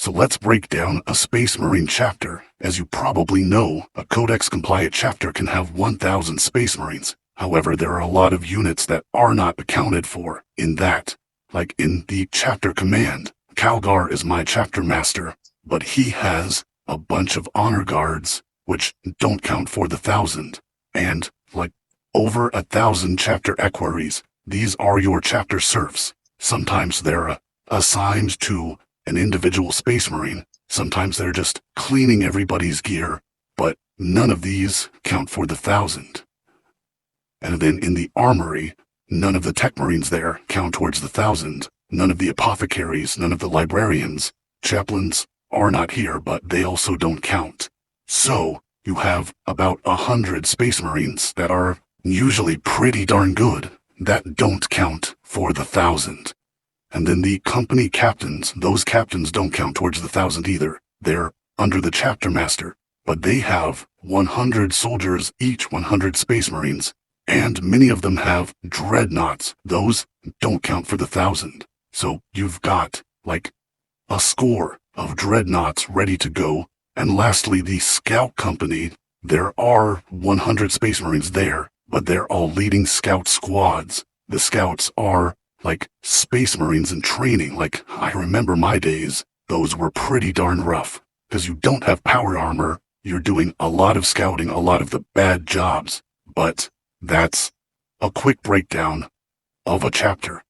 So let's break down a Space Marine chapter. As you probably know, a Codex-compliant chapter can have 1,000 Space Marines. However, there are a lot of units that are not accounted for in that. Like in the chapter command, Calgar is my chapter master, but he has a bunch of honor guards, which don't count for the 1,000. And, like, over 1,000 chapter equerries. These are your chapter serfs. Sometimes they're assigned to an individual Space Marine. Sometimes they're just cleaning everybody's gear, but none of these count for the 1,000. And then in the armory, none of the tech marines there count towards the 1,000. None of the apothecaries, none of the librarians. Chaplains are not here, but they also don't count. So, you have about 100 Space Marines that are usually pretty darn good, that don't count for the 1,000. And then the company captains, those captains don't count towards the 1,000 either. They're under the chapter master, but they have 100 soldiers, each 100 Space Marines, and many of them have dreadnoughts. Those don't count for the 1,000. So you've got, like, a score of dreadnoughts ready to go. And lastly, the scout company, there are 100 Space Marines there, but they're all leading scout squads. The scouts are like Space Marines in training. Like, I remember my days, those were pretty darn rough. Because you don't have power armor, you're doing a lot of scouting, a lot of the bad jobs. But that's a quick breakdown of a chapter.